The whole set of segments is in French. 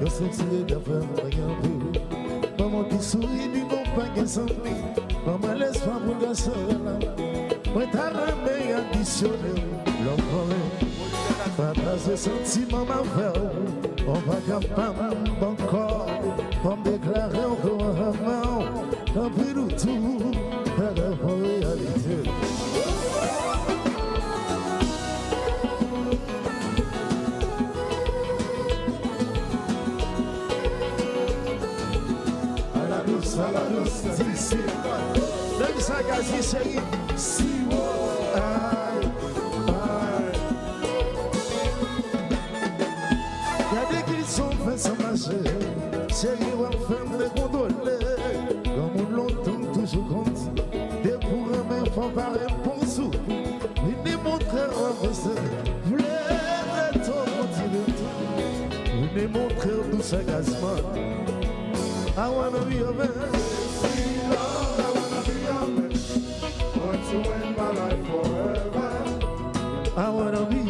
Yo senti de faire rien peu. Maman qui sourit du bon paquet sans prix. Maman laisse pas pour garçon là. Moi t'as ramé additionné l'enfant. Pas de sentiment ma faire. On va capable encore. Pour me déclarer encore avant. Tant pis nous tout. Pas de réalité. Salados, d'ici. Même ça, gazi, chérie. Si, aïe, aïe. Regardez qu'ils sont faits sans marcher. Chérie, on fait des gondoles. Comme on l'entend toujours compte. Des pour un même faut pas répondre. Il démontre un recette. Vous l'êtes trop continent. Vous démontrez tout ce gazement. I wanna be a man. Sweet love, I wanna be a man. Want to win my life forever. I wanna be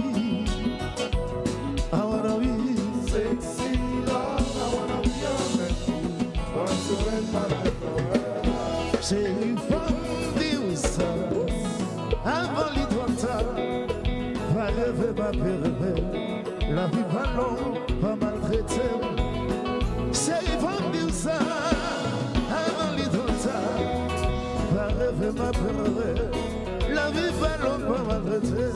sexy love, I wanna be a man. Want to win my life forever. Chérie, femme d'Ioussa, avant l'idroita, va rêver, va rêver. La vie pas longue, pas maltraitée. Chérie, femme d'Ioussa, avant l'idroita, va rêver, va rêver. La vie pas longue, pas maltraitée.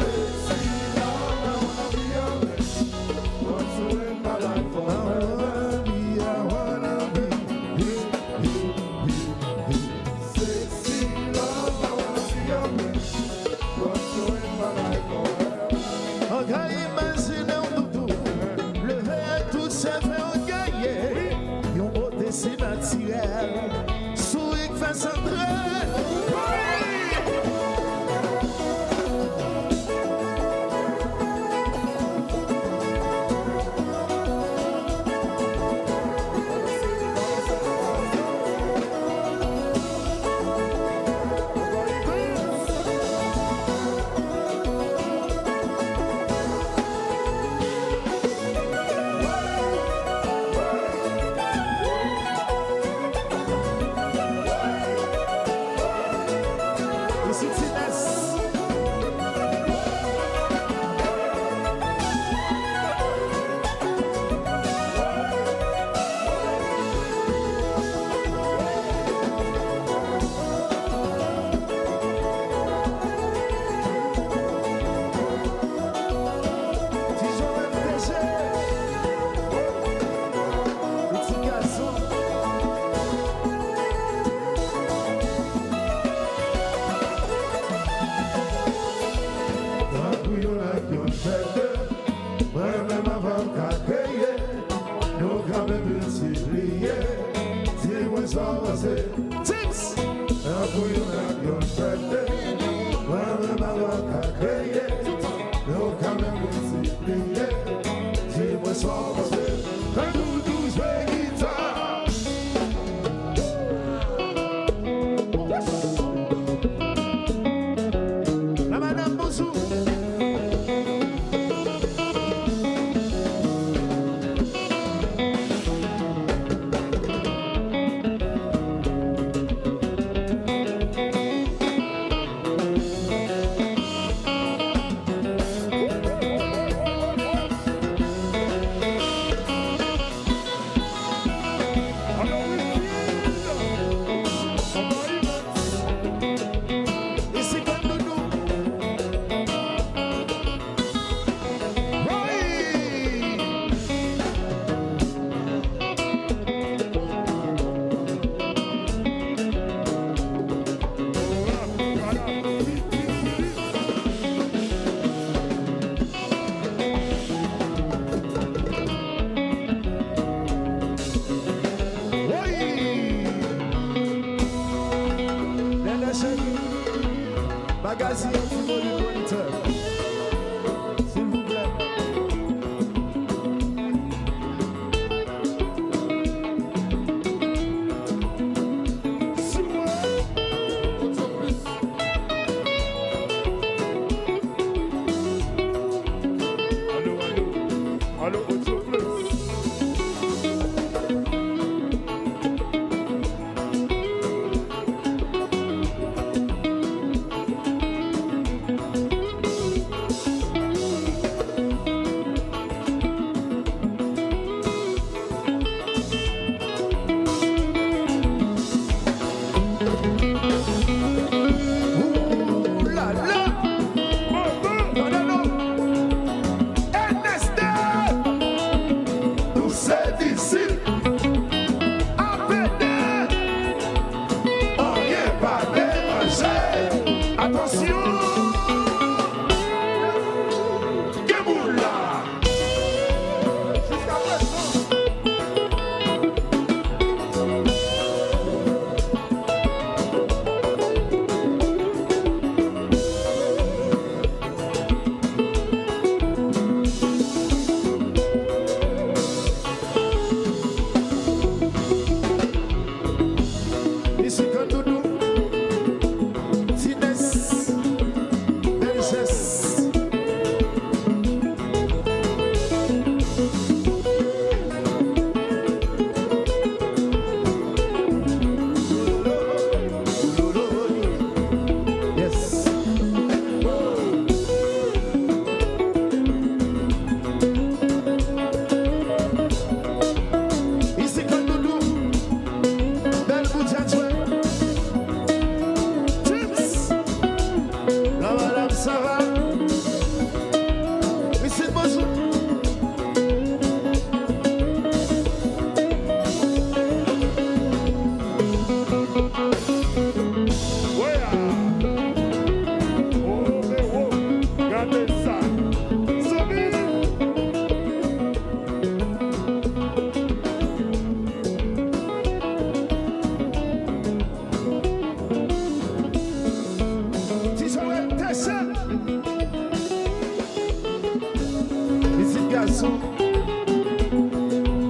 garçon.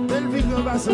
Belle vie grand bassin.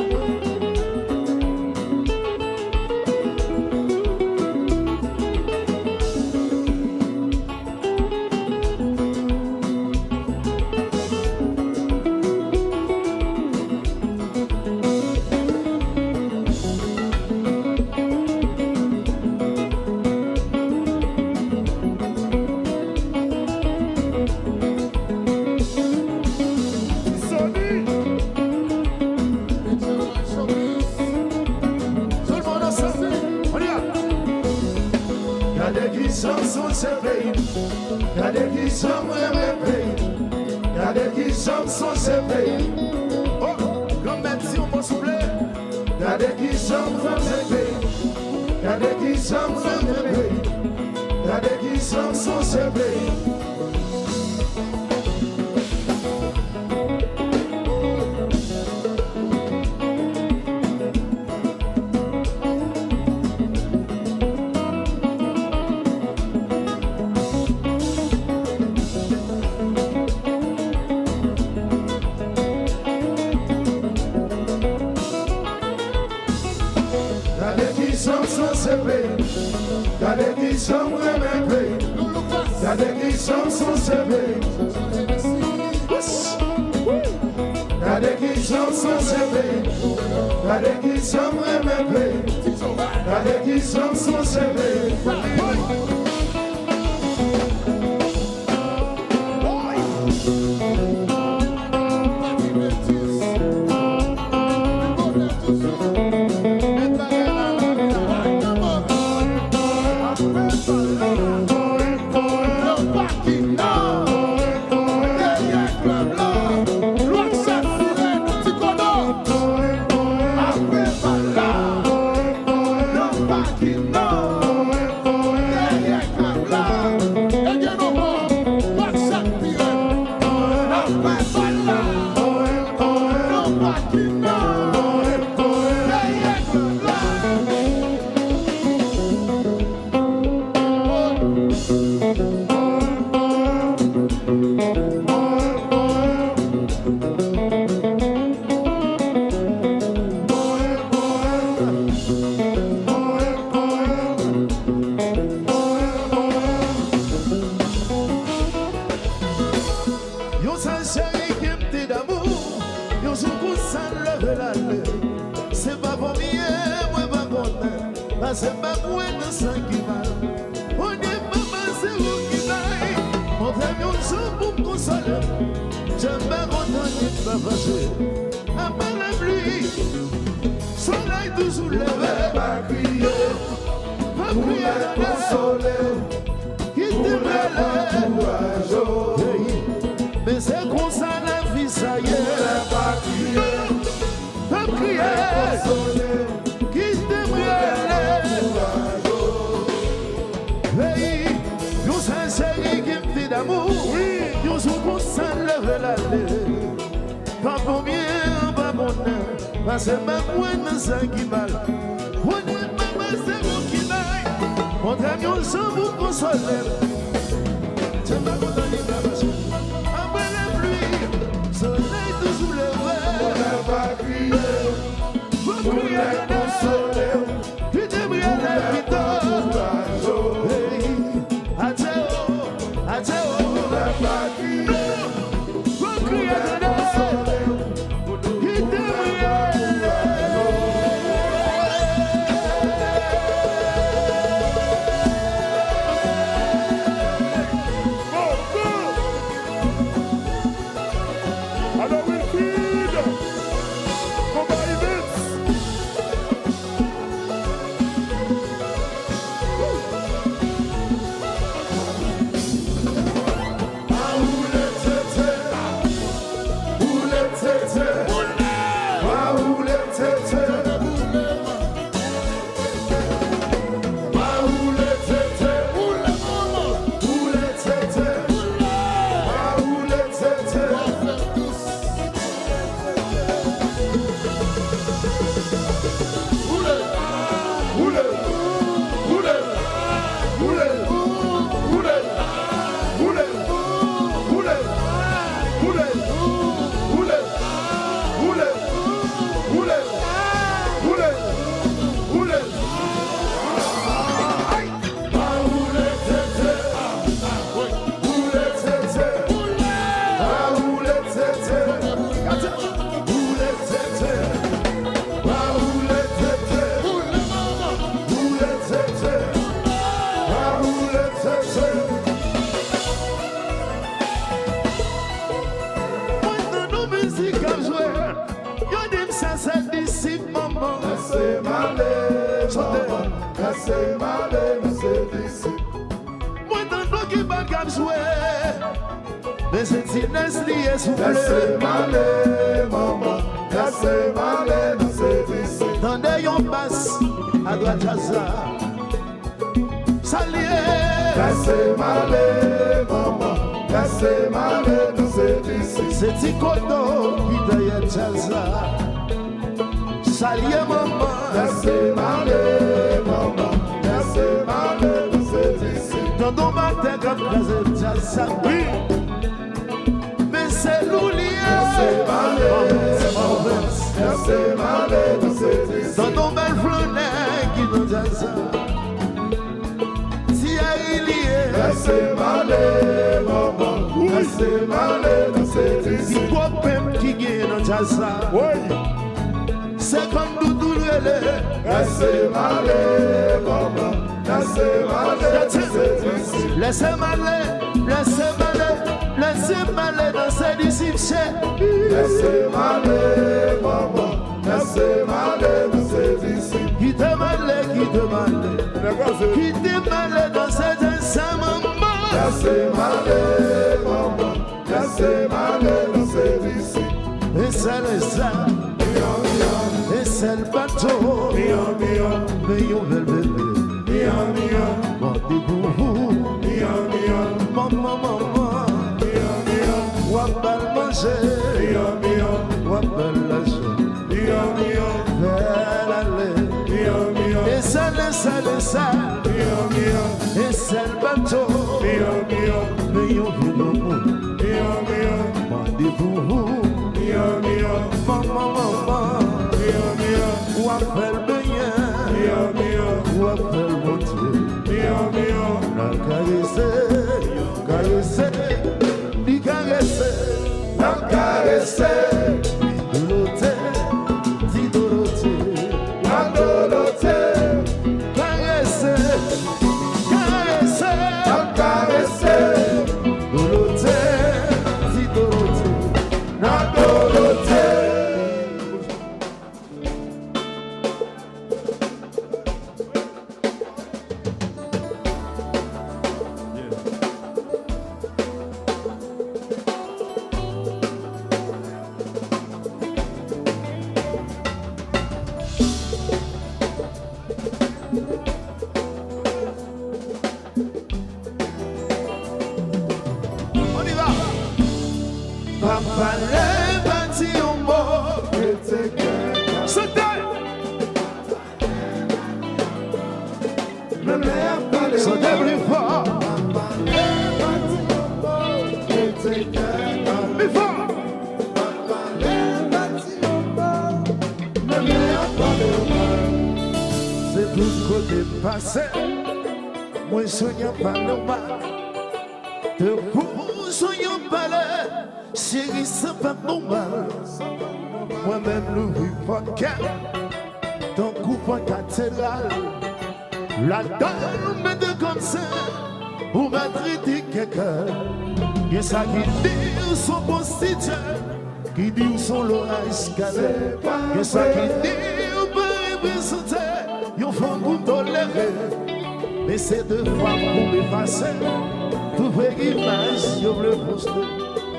Laissez m'aller dans cette ici. Moi t'entends qui va cap jouer. Mais c'est Inès lié sous le. Laissez m'aller, maman. Laissez m'aller dans cette ici. Tendez yon passe à droite à ça. Salier. Laissez m'aller, maman. Laissez m'aller dans cette ici. C'est Tikoto qui d'ailleurs ça. Salier, maman. Laissez m'aller, maman. Laissez m'aller dans cette ici. Dans ton matin comme ça. Oui. Mais c'est l'oublié. Laissez m'aller, laissez m'aller dans cette ici. Dans ton bel flonnet qui nous dit ça. Si il y est. Laissez m'aller, maman. Laissez m'aller dans cette ici. Si quoi même qui gagne dans ça. Oui. C'est comme Doudou Lélé. Laissez m'aller, maman. Laissez m'aller dans cette ici. Laissez m'aller, laissez m'aller. Laissez m'aller dans cette ici. Laissez m'aller, maman. Laissez m'aller dans cette ici. Qui te m'aller, qui te m'aller. Qui te m'aller dans cette ici, maman. Laissez m'aller, maman. Laissez m'aller dans cette ici. Et c'est le ça. Et c'est le bateau. Mais on veut le bébé. Bon, vous. Maman, maman. Wapal manger. Wapal lâcher. Vers aller. Et c'est le ça. Et c'est le bateau. Mais on veut le bébé. Bon, maman. Ou appelle bien, ou appelle mon Dieu. La caresser, lui caresser, la caresser. Dorothée, Dorothée, la Dorothée. Caresser, la caresser. Dorothée, Dorothée, la Dorothée. Papa lè bâti un mot. Sautez. Sautez plus fort. Papa lè bâti un mot. Plus fort. Papa lè bâti un mot. C'est tout côté passé. Moi soignant pas normal. De vous soignant pas là. Chérie, c'est pas normal. Moi-même, l'ouvre podcast. Ton coup en cathédrale. La dame me de comme ça. Ou m'a traité quelqu'un. Y'a ça qui dit son constituteur. Qui dit son l'orage calé. Y'a ça qui dit ou pas représenter. Y'en font pour tolérer. Mais c'est deux fois pour m'effacer. Tout vrai image, y'en le poster.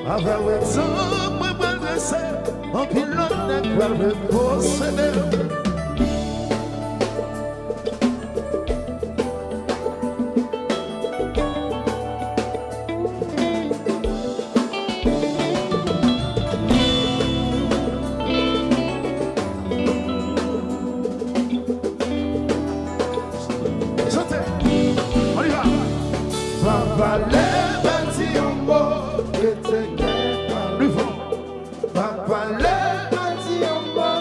Avec le temps, moi, je sais, en pilote n'est pas le posséder. Chantez, on y va. Papa lè bâti un mot. Plus fort. Papa lè bâti un mot.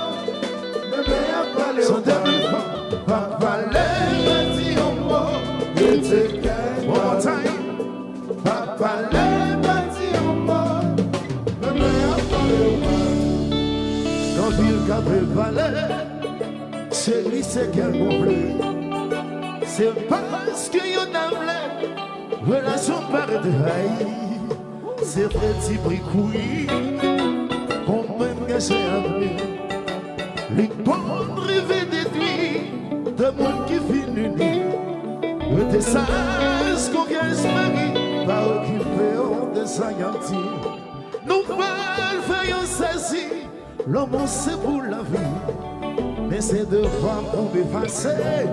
Chantez plus fort. Papa lè bâti un mot. One more time. Papa lè bâti un mot. Dans ville Gabriel Valet, c'est lui c'est qu'elle complet. C'est parce que y'en a plein. Relation par de haï. C'est petit bricouille. Qu'on même que j'ai appris. Les bonnes rêves déduits. De monde qui finit. message qu'on vient espérer va occuper de sa gantille. Nous veulent faire un saisi, l'homme c'est pour la vie. Mais c'est deux femmes pour m'effacer,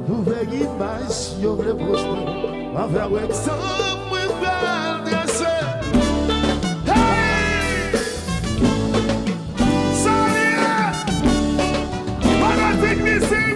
pour faire image sur le prochain. Ma faire exemple, moi va dresser. Hey! Salut! Pas la technicien!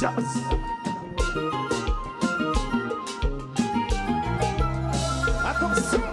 Jazz. Attention.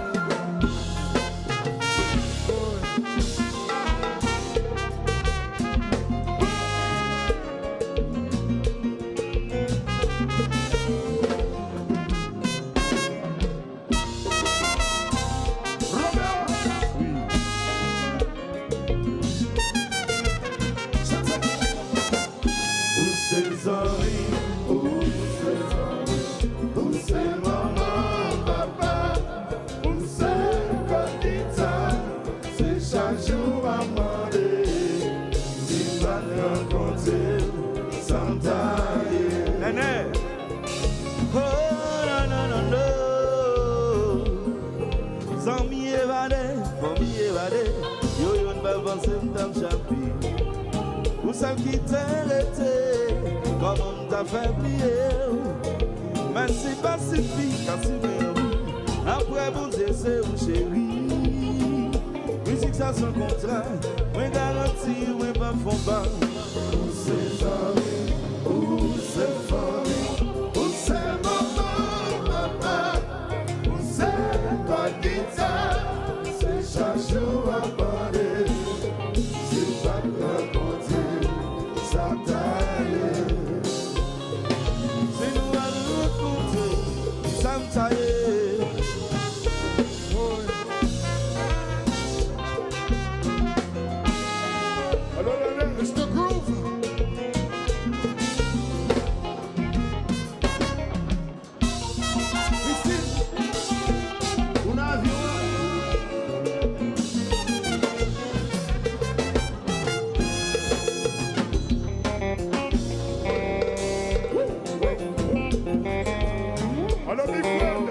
Celle qui t'a arrêté, comme on t'a fait plier. Mais c'est pas suffit, quand c'est bien. Après, vous c'est où chérie. Musique, ça son contrat. Moi, garantie, moi, pas fond pas. Où c'est famille, où c'est famille, où c'est maman, papa, où c'est toi qui t'as. C'est chaque jour à parler. C'est pas de raconter. C'est nous à nous raconter, ça me taille. Mr. Groove. Ici, un avion. Alors, big friend.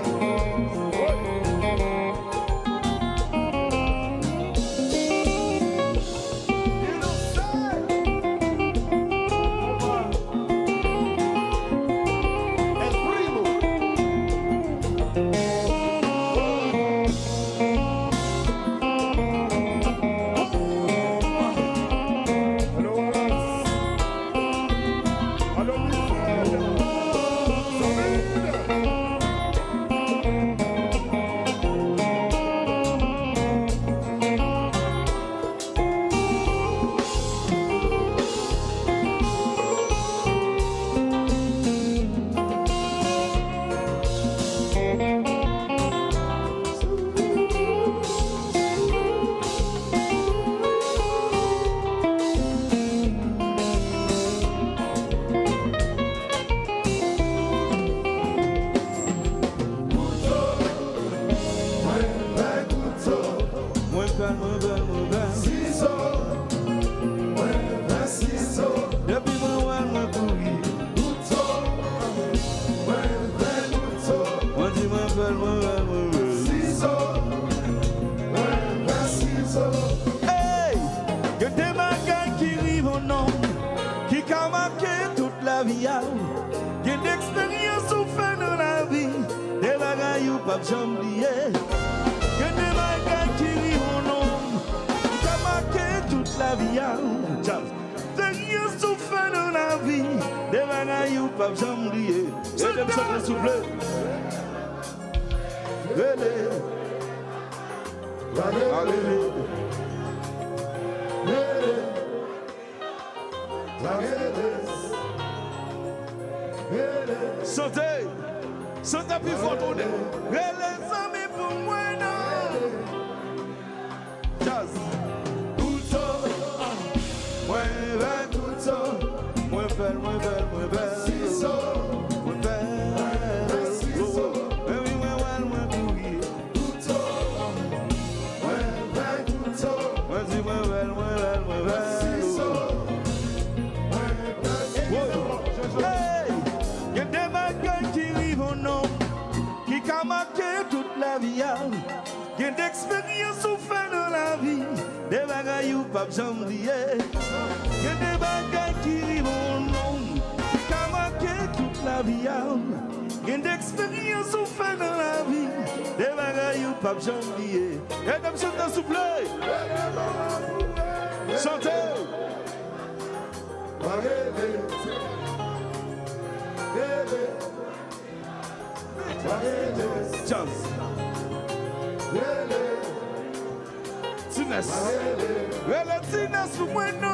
Sautez, sautez plus fort, tournez. Et les amis pour moi, non. Jazz. Couteau, moi, couteau, moi, belle, moi, belle, moi, belle. Ciseaux, moi, belle, ciseaux. Mais oui, moi, well, moi, courir. Couteau, moi, belle, couteau. Moi, dis, moi, belle, moi, belle, moi, belle. Ciseaux, moi, belle. Hey, y'a des bagages qui vivent au nom, qui a marqué toute la vie. Y'a d'expérience ou fait dans la vie, des bagages ou pas jamais oublié. Y'a des bagages qui vivent au nom, qui a marqué toute la vie. Y'a d'expérience ou fait dans la vie, des bagages ou pas jamais oublié. Et comme chantez s'il vous plaît, chantez. Just. Tiness. Tiness for bueno.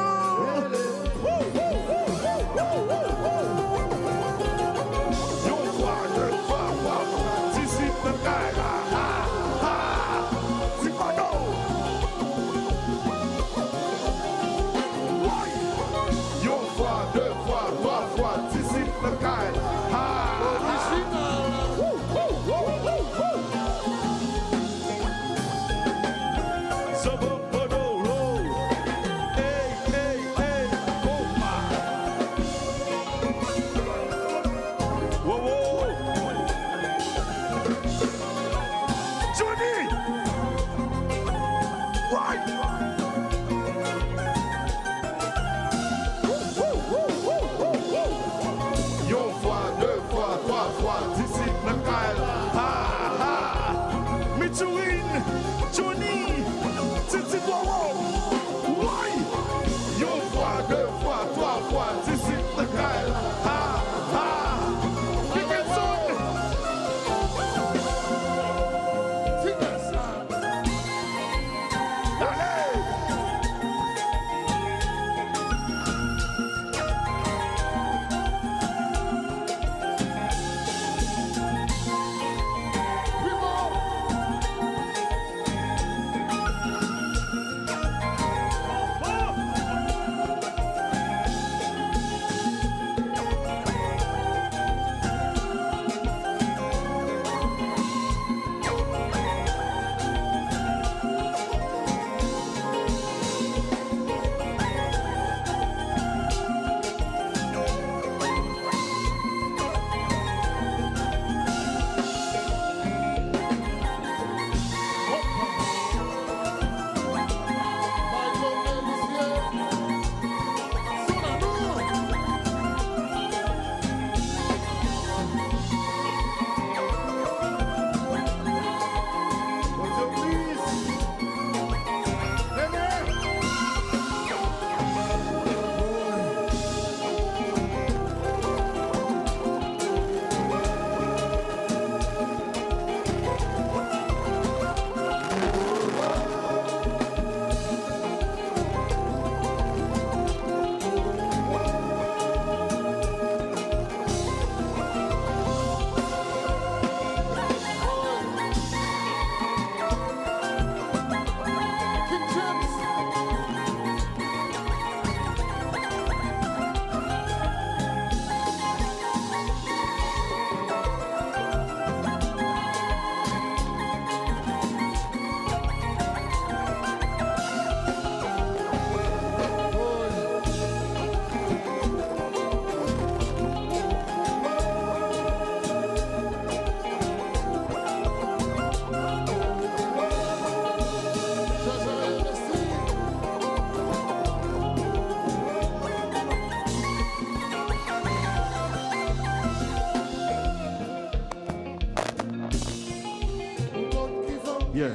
Yeah.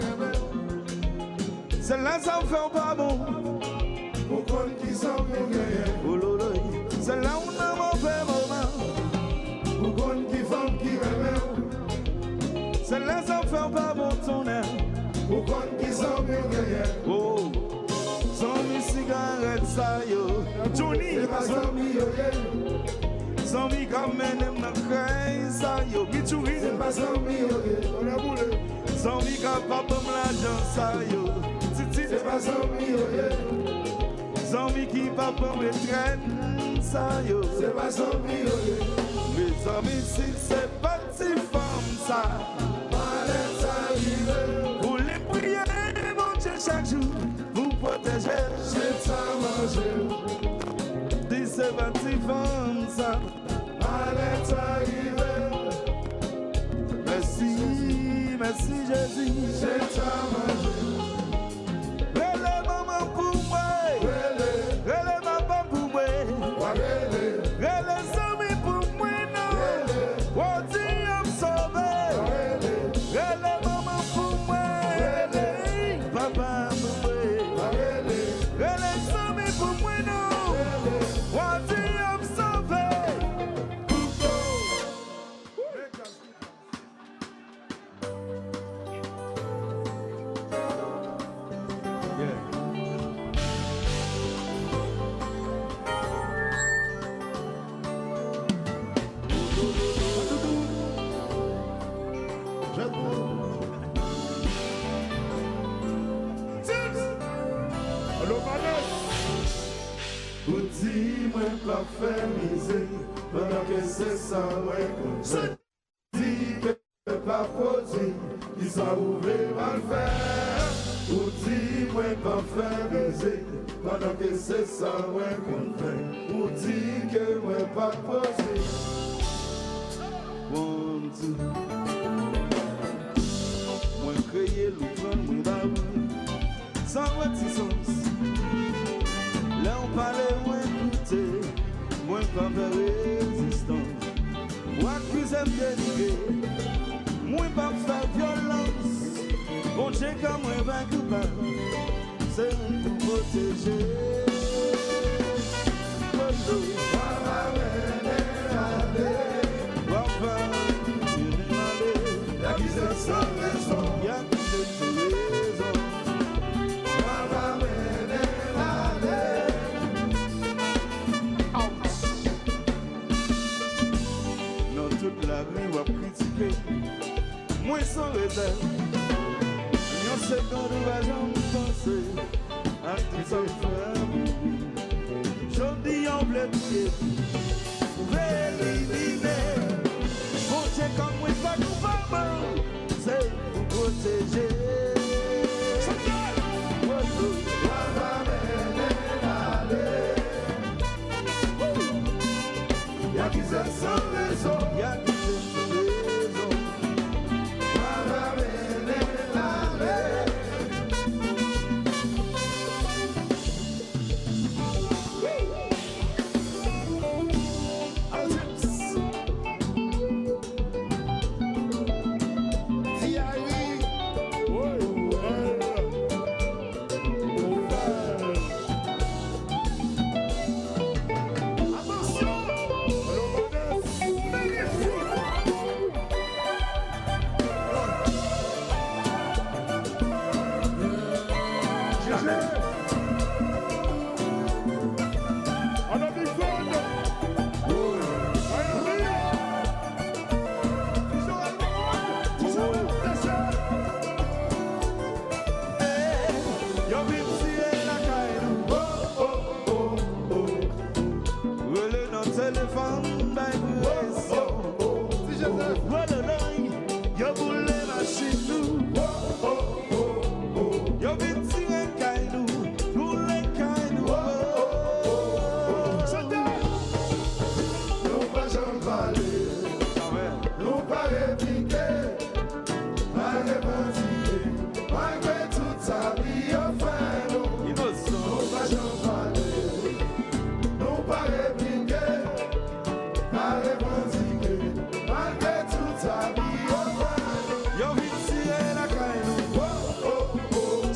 Celle-là, ça me fait pas bon. Pourquoi qui s'en vient? Oh lolo, celle-là, on a mon fait moment. Pourquoi qui femme qui remet? Celle-là, ça me fait pas bon ton air. Pourquoi qui s'en vient? Oh, sans mes cigarettes, ça yo. Johnny, C'est pas sans yo. sans mes gamins, ma craie, ça yo. Bichouri, C'est pas sans yo. On a boulé. sans mes papa, l'argent, ça yo. Titi, C'est pas sans yo. sans mes qui papa me traîne, ça yo. C'est pas sans yo. Mes amis, si c'est pas si femme, ça. Vous les priez, mon Dieu, chaque jour, vous protégez. C'est ça manger. Dis c'est pas si femme, ça. Allez arriver. Merci, merci Jésus. C'est ça manger. Relève maman pour moi. Relève papa pour moi. Relève amis pour moi, non. On dit à me sauver. Relève maman pour moi. Relève papa pour moi. Relève amis pour moi, non. On dit à me sauver. Ou dis-moi pas faire misère, pendant que c'est ça, ouais, comme ça. Dis que pas poser, qui s'en ouvert mal faire. Ou dis-moi pas faire misère, pendant que c'est ça, ouais, comme ça. Ou dis que moi pas poser. One, two. Moi créer le plan, moi baoui, sans réticence. Là on parlait, moi écouter, moi pas faire résistance. Moi accuser délivré, moi pas faire violence. Bon Dieu comme moi vaincu pas, c'est pour protéger. Sans raison, y'a qui de raison. Va mener l'aller. Dans toute la rue, on va critiquer. Moi sans réserve. Yon seconde va jamais penser à tout ça faire. J'en dis en blessé. Éliminer. Bon Dieu comme moi pas coupable. C'est pour protéger. Y'a qui s'est sans raison. Y'a qui s'est sans raison. Va mener l'aller.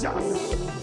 Just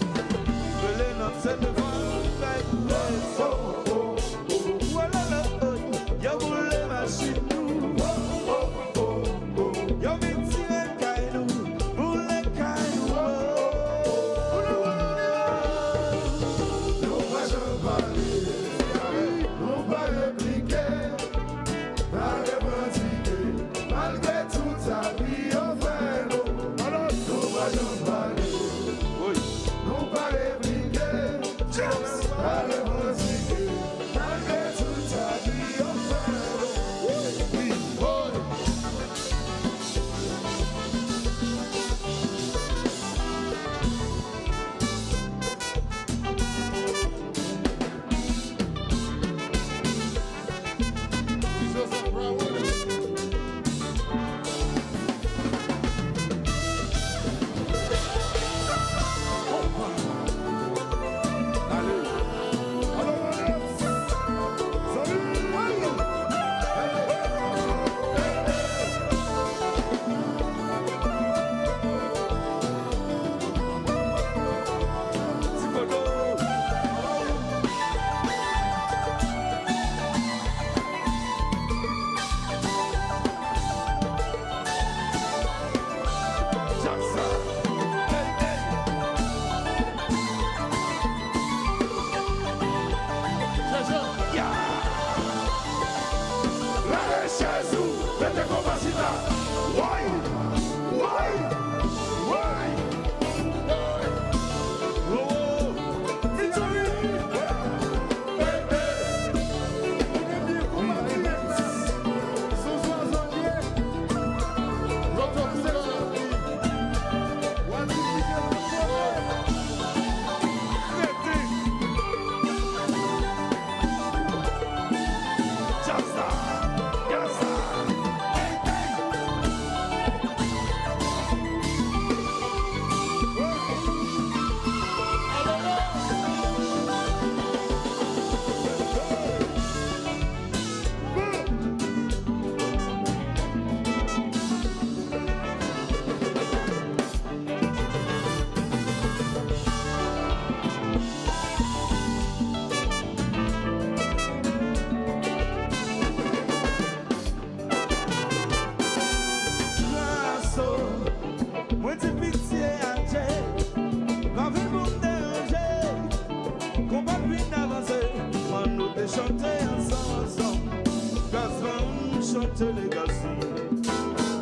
côté legacy.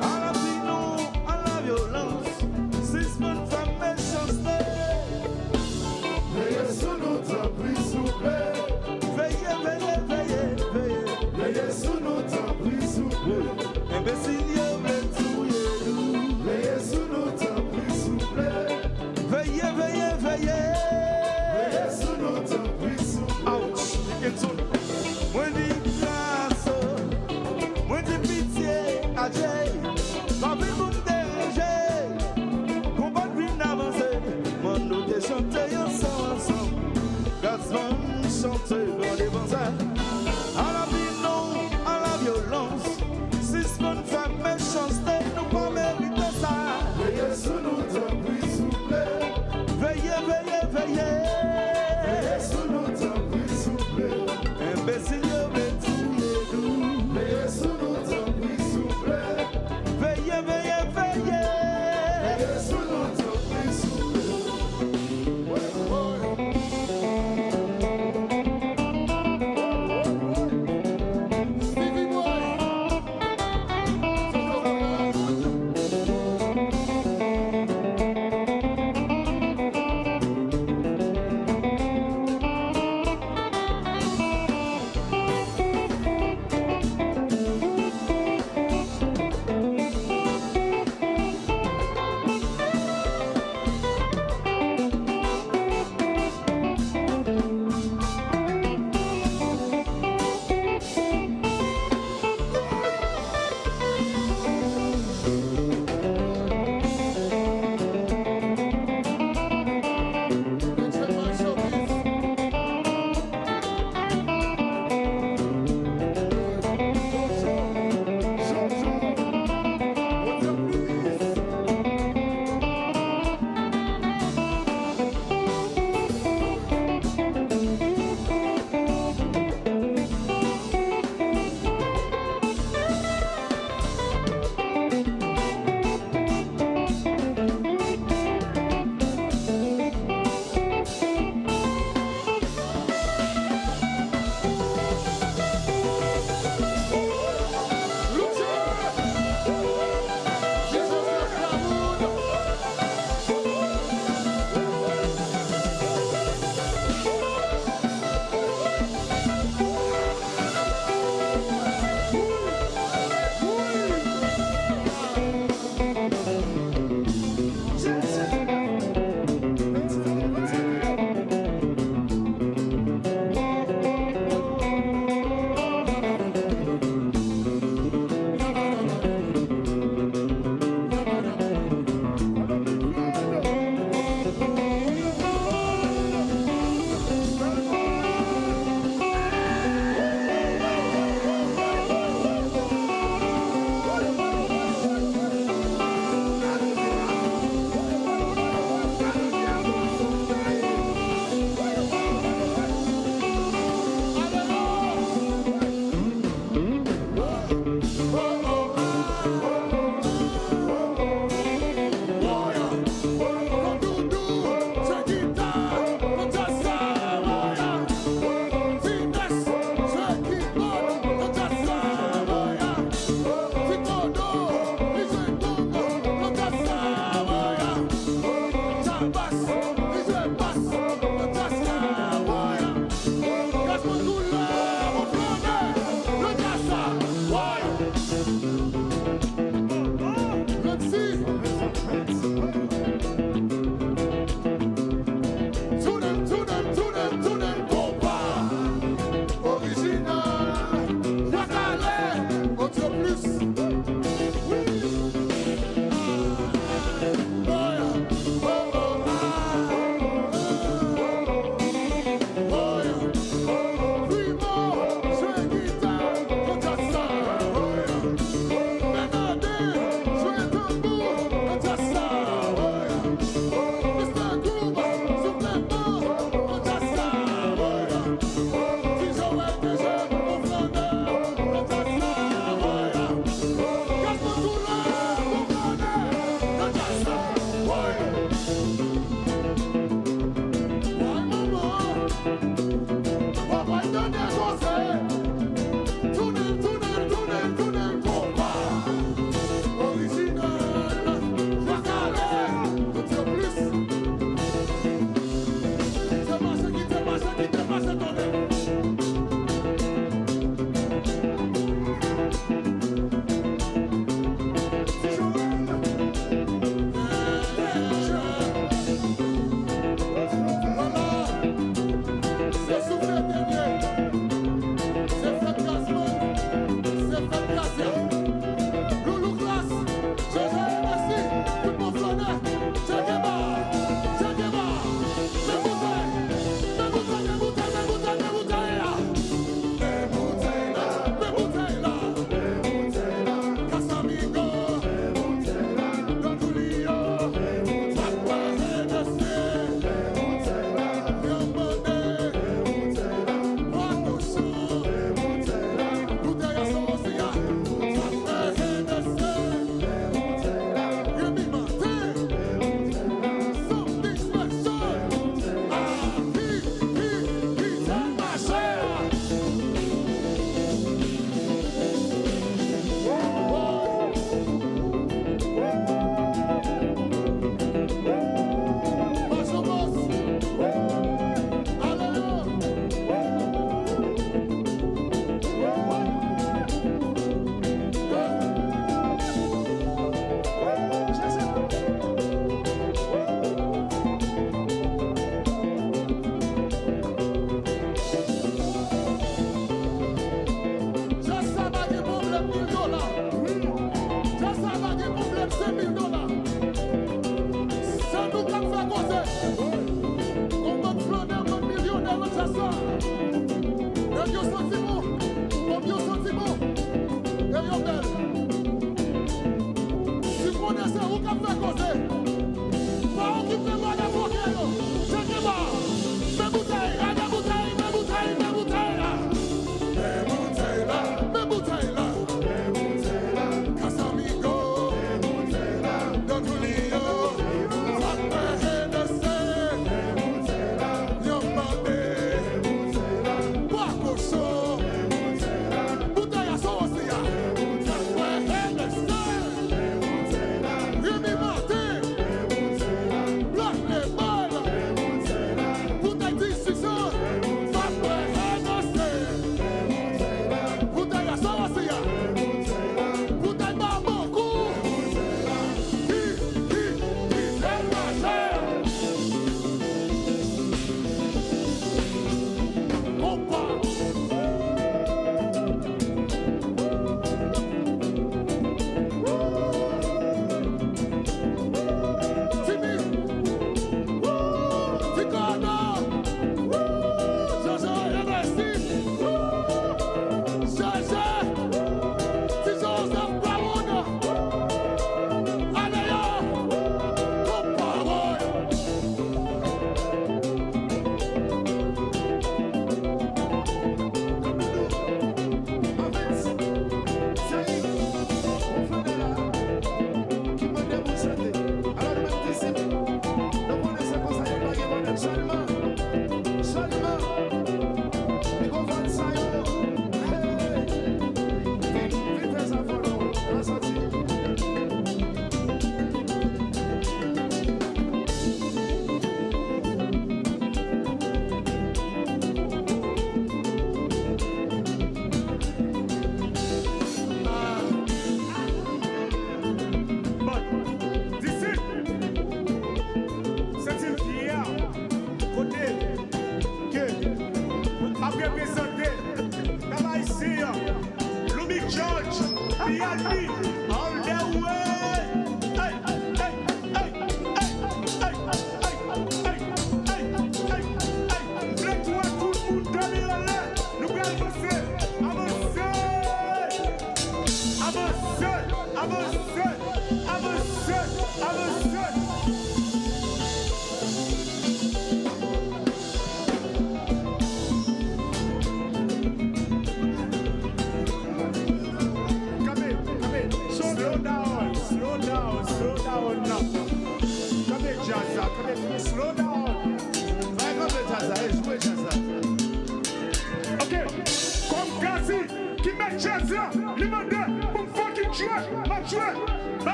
À la vie, non, à la violence, six bonnes femmes méchanceté. Veillez sous nous, tant pis, s'il vous plaît. Veillez, veillez, veillez, veillez. Veillez sous nous, tant pis, s'il vous plaît. Imbécile, yo, veillez, veillez sous nous, tant pis, s'il vous plaît. veillez, veillez, veillez. Veillez sous nous, tant pis, s'il vous plaît. Ouch, it's on. When the grâce, when the pitié, ajay, la vie vous déranger, combat bien avancé, mon nous te chanter ensemble, Gatsman chanter dans les bons airs. À la vie non, à la violence, six bonnes femmes méchanceté, nous pas mériter ça. Veillez sous nous, tant pis, s'il vous plaît. Veillez, veillez, veillez. Veillez sous nous, tant pis, s'il vous plaît. Imbécile, yo, veillez, Veillez sous nous, tant pis, s'il vous plaît. veillez, veillez, veillez. Veillez sous nous, tant pis, s'il vous plaît. Stevie Boy. Oh,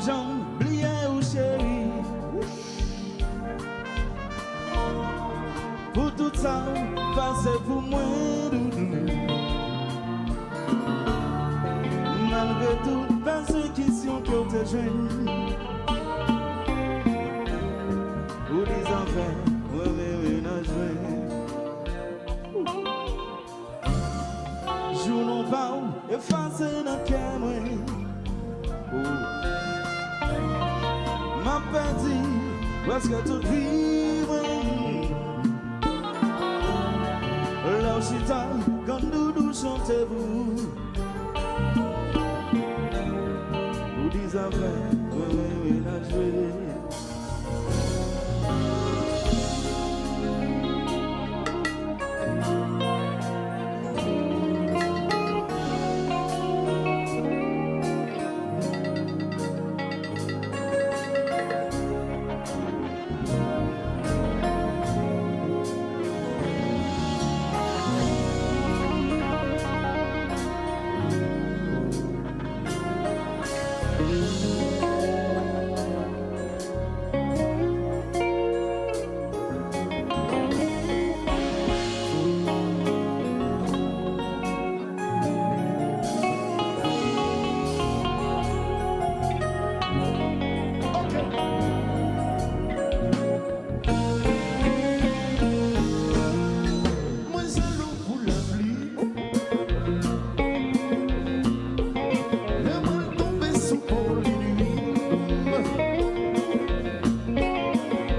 J'en oublié ou chéri. Pour tout ça, passez pour moi, doudou. Malgré tout, persécution que t'es jeune. Pour des enfants, ouais, ménager. Jour non pas, effacer dans le cœur, m'a perdu parce que tout vivre là où c'est tard quand nous chantez-vous ou des affaires oui, la jouer.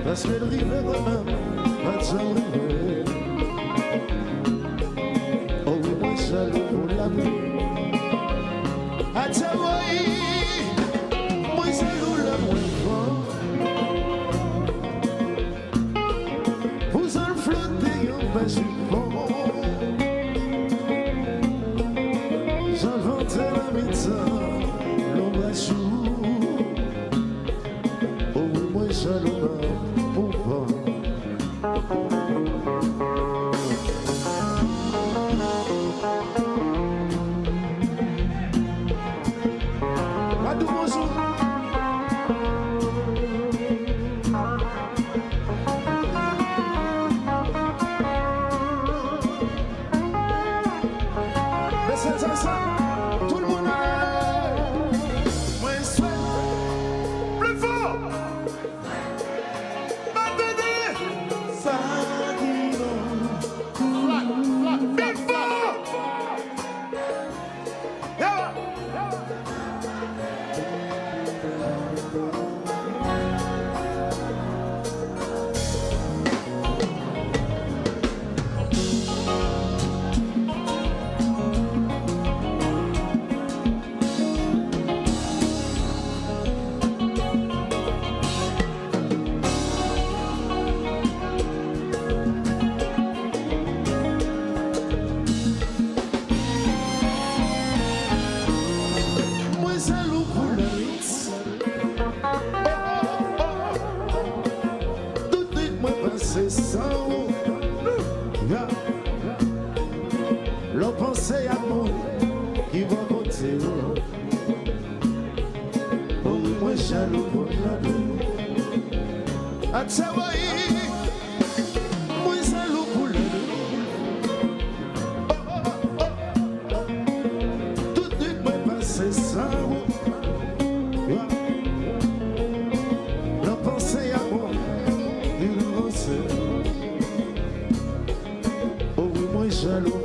Parce que le rivet demain va s'arriver. Oh oui, moi seul pour la pluie. À Tchaouaï, moi seul pour la moins fort. Vous en flottez, on va suivre. J'invente la médecin, l'ombre à chou. Oh oui, moi seul pour passer sans vous. L'on pensait à moi qui va compter. Oh, moi jaloux pour la vie. À Tchawaï, moi jaloux pour la vie. Tout de suite, moi passer sans vous. L'on pensait à moi qui va compter. Oh, moi jaloux.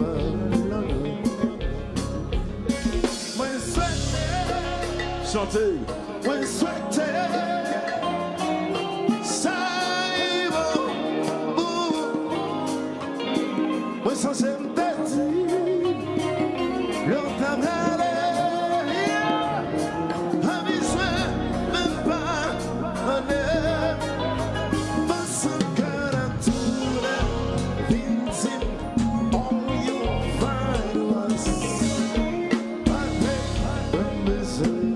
Chantez. When sweating, Simon, when so sententi, l'entamare, a besoin même pas un air, pas sans carantura, vintim, all you find was, pas besoin.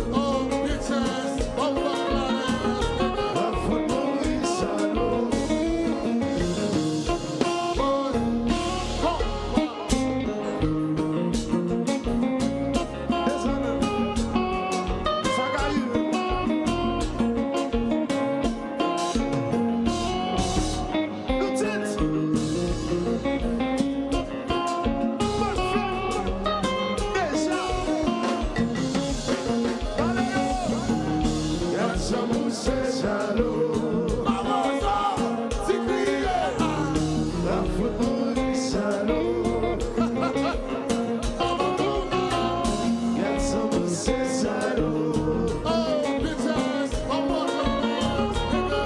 Oh, bitches, oh, amour c'est jaloux. La faute pour salaud. Yes, amour c'est salaud.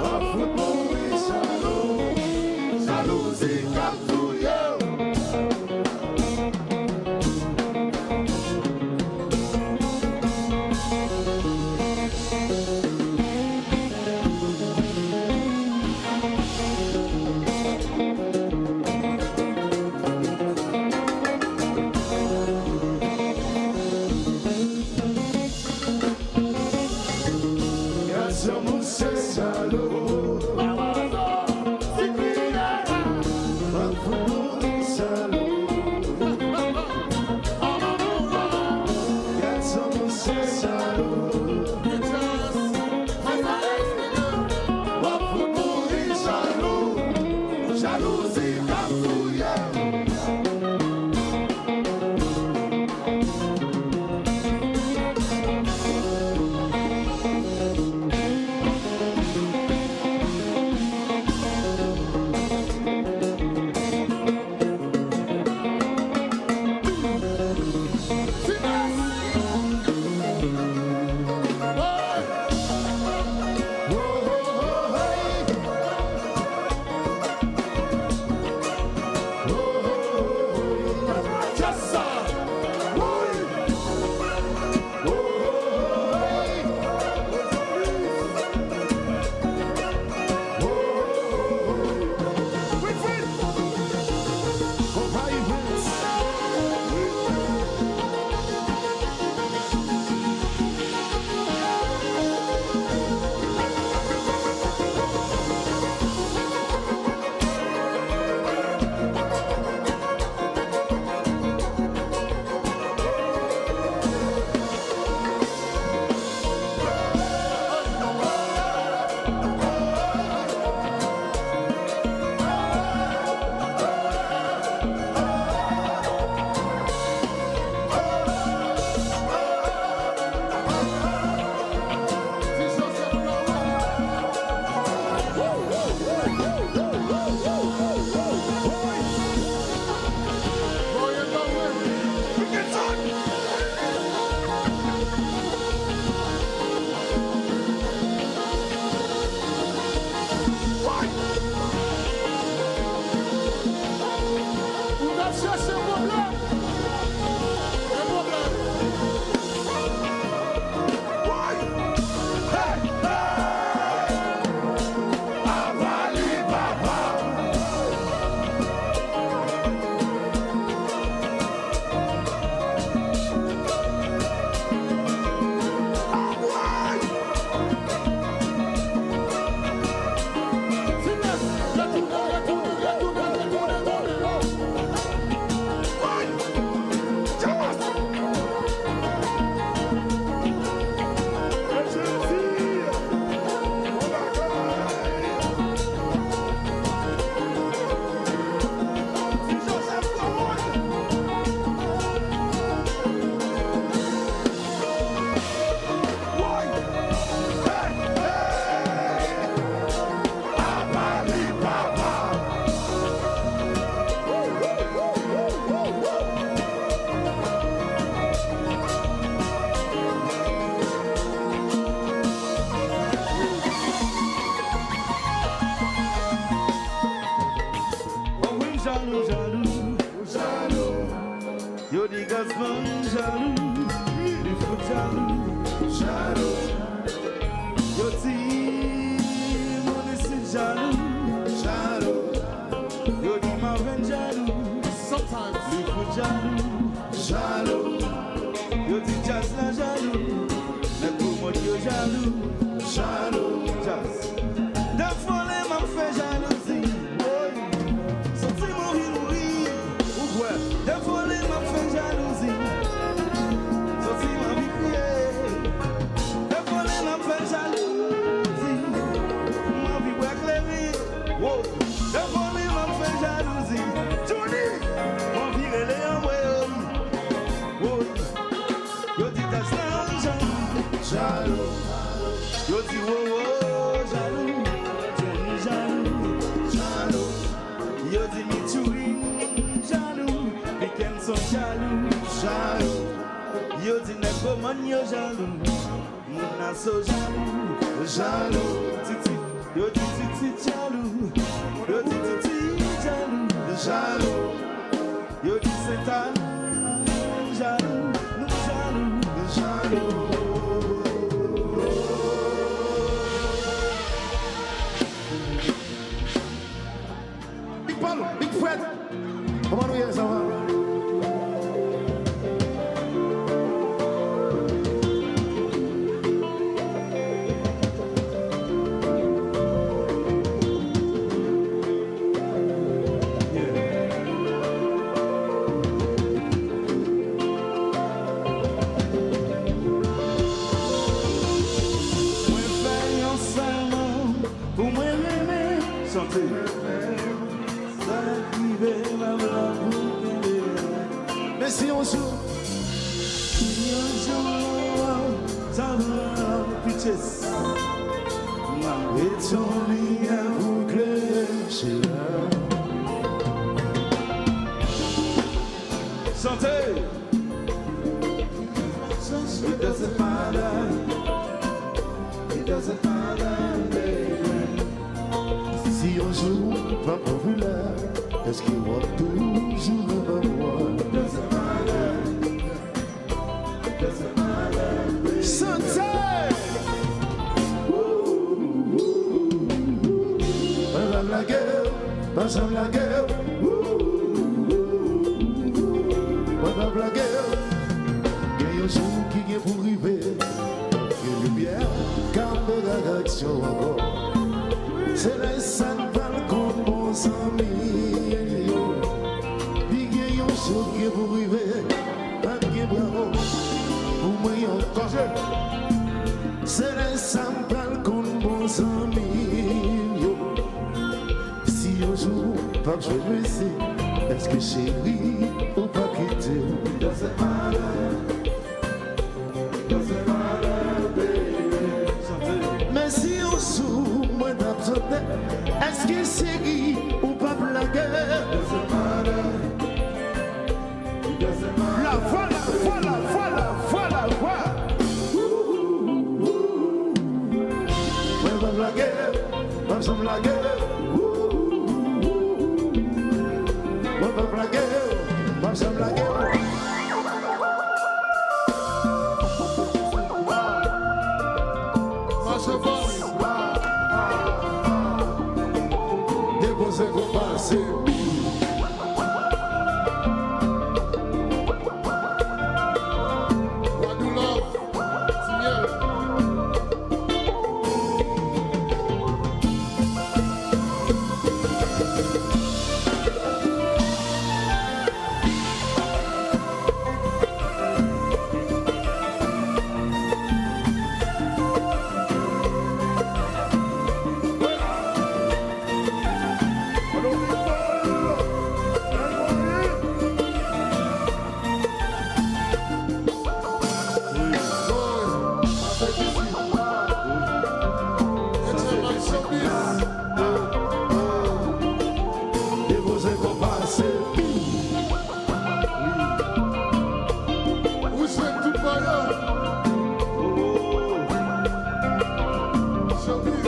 La faute pour salaud. Jalousie capouille. Yes, amour c'est salaud. La faute pour salaud. Yes, amour c'est salaud. La faute pour salaud. Jalousie capouille. jaloux, week-end sont jaloux, jaloux. Yo dis n'est pas mon yo jaloux, mon asso jaloux, jaloux. Titi, yo dis titi jaloux, yo dis titi jaloux, jaloux. Yo dis c'est ta jaloux, nous jaloux, jaloux. Big Paul, Big Fred, comment nous y est, ça va? Mais si on joue, ça va, pitches. et ton lien bouclé chez Santé. It doesn't matter. It doesn't matter, baby. Si on joue pas populaire, est-ce qu'il va toujours me voir? It doesn't matter. It doesn't matter, baby. Santé! Pas la guerre, pas la guerre. Pas la guerre. Il y a un jour qui vient pour arriver. Il y a lumière, garde la réaction encore. C'est les cinq balcons, mon ami. Il y a un jour qui vient pour arriver. Pas de bravo. Pour moi encore. C'est les cinq balcons, mon ami. Si un jour, pas que je vais ici, est-ce que chérie ou pas quitter? It doesn't matter. It doesn't matter, baby. Santé. Mais si on joue, moi d'absorber, est-ce que chérie ou pas blaguer? It doesn't matter. It doesn't matter. La voilà, voilà, voilà, voilà, voilà. Moi pas blaguer, pas sans blaguer. Moi pas blaguer, pas sans blaguer. Déposez qu'on passe. Déposez qu'on passe. Vous êtes tout pareil. Showbiz.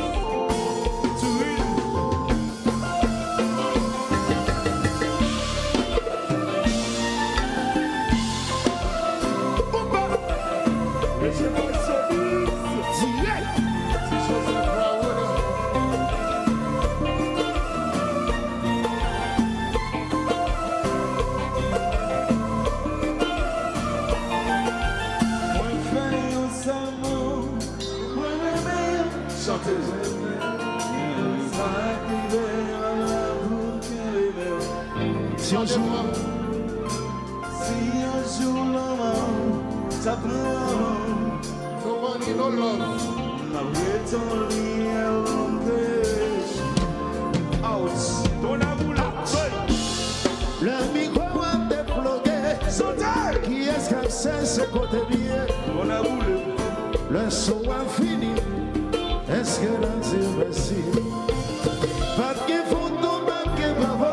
Si on joue, ça prend. No money, no love. le micro va déploguer. Qui est-ce qui sait ce côté bien? Le son a fini. Est-ce que l'on s'est réussi? Pas de photo, pas de bravo.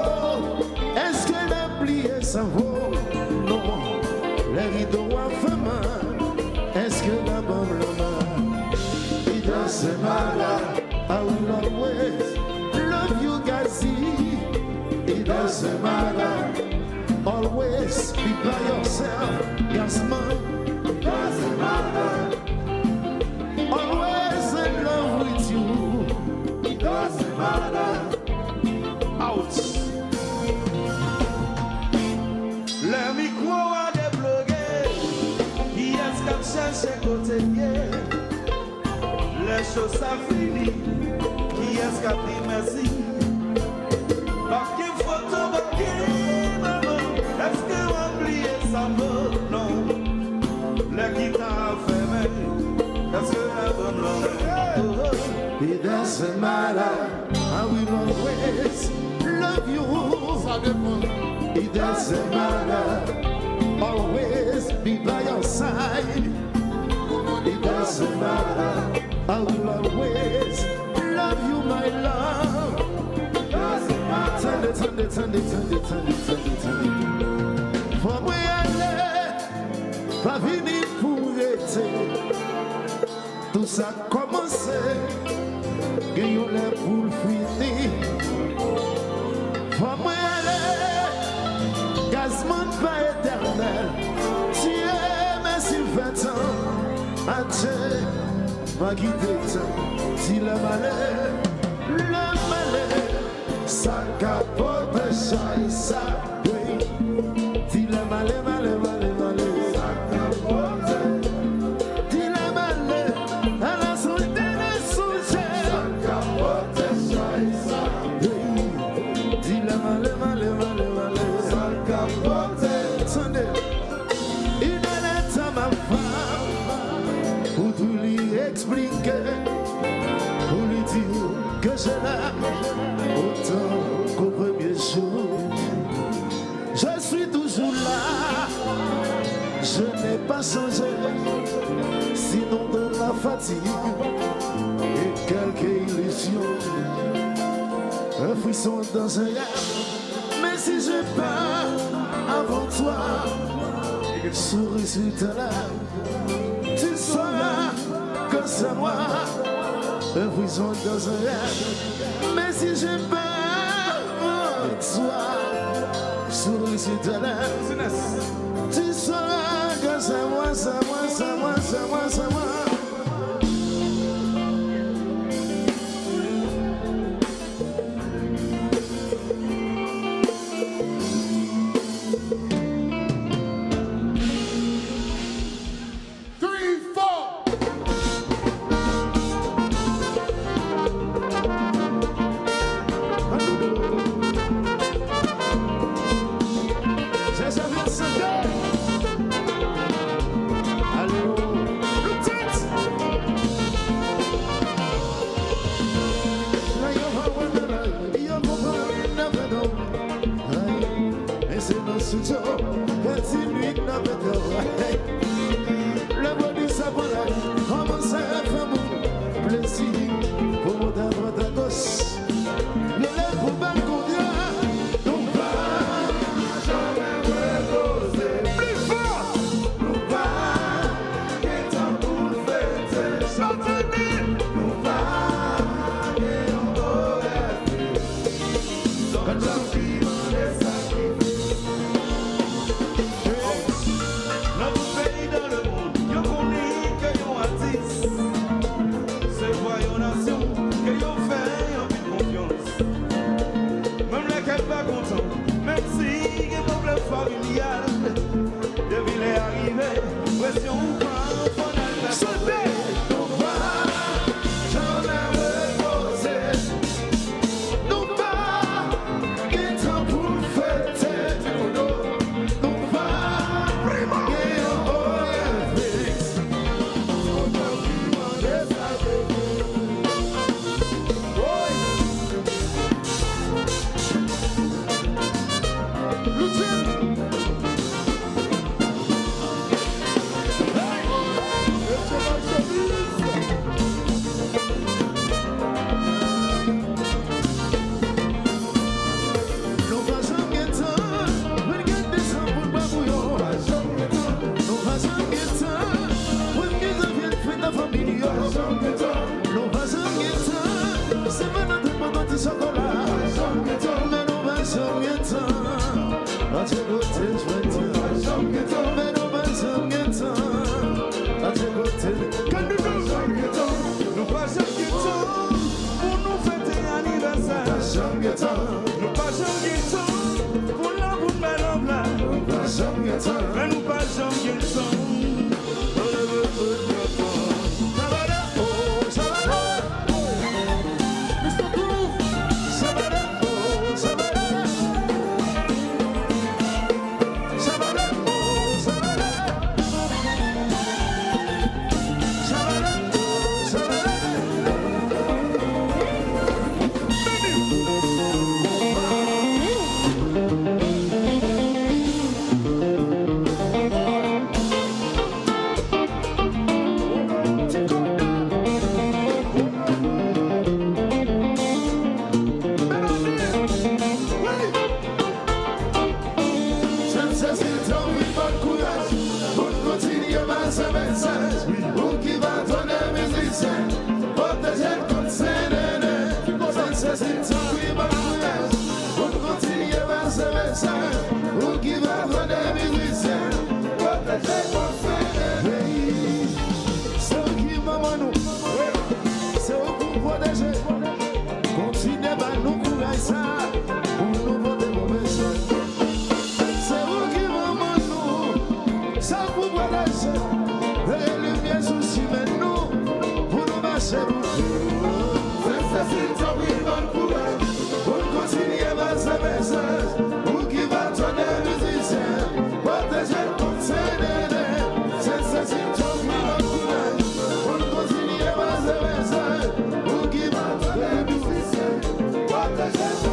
doesn't matter. Always be by yourself, yes man. It doesn't matter. Always in love with you. It doesn't matter. Out. Let me croire à des blogués. Qui est-ce qu'à chercher côté lié? Les choses ça fini. Qui est-ce qu'à dit merci? Parce qu'il faut tout baquer, maman. Est-ce que vous oubliez ça veut? Non. Les qui t'a fait mal. Est-ce que la bonne langue? It doesn't matter. I will always love you. Ça dépend. It doesn't matter. Always be by your side. It doesn't matter. I will always love you, my love. Turn it, turn it, turn it, turn it, turn it, turn it, turn it. For moi aller, pas venir pour être. Tout ça commencé, que y'en a pour le finir. For moi aller, gazman pas éternel. Tu aimes s'il fait temps, à Dieu, va quitter temps. Si le malheur, ça capote, ça, oui. Si le malheur, ça capote. Si le malheur, à la solde des sujets. Ça capote, ça, oui. Si le malheur, ça capote. Attendez, il est à ma femme pour tout lui expliquer, pour lui dire que je l'aime autant qu'au premier jour. Je suis toujours là, je n'ai pas changé, sinon de la fatigue et quelques illusions. Un frisson dans un rêve, mais si je pars avant toi, souris sur ta lèvre, tu sauras que c'est moi. Un frisson dans un rêve, mais si je pars avec toi, souris sur ta lèvre, tu sauras que c'est moi, c'est moi, c'est moi, c'est moi, c'est moi. Allô, le titre. jamais de temps. Nous pas jamais de temps. Pour la boule belle en blanc. Nous pas jamais de temps. Mais nous pas jamais de temps. What the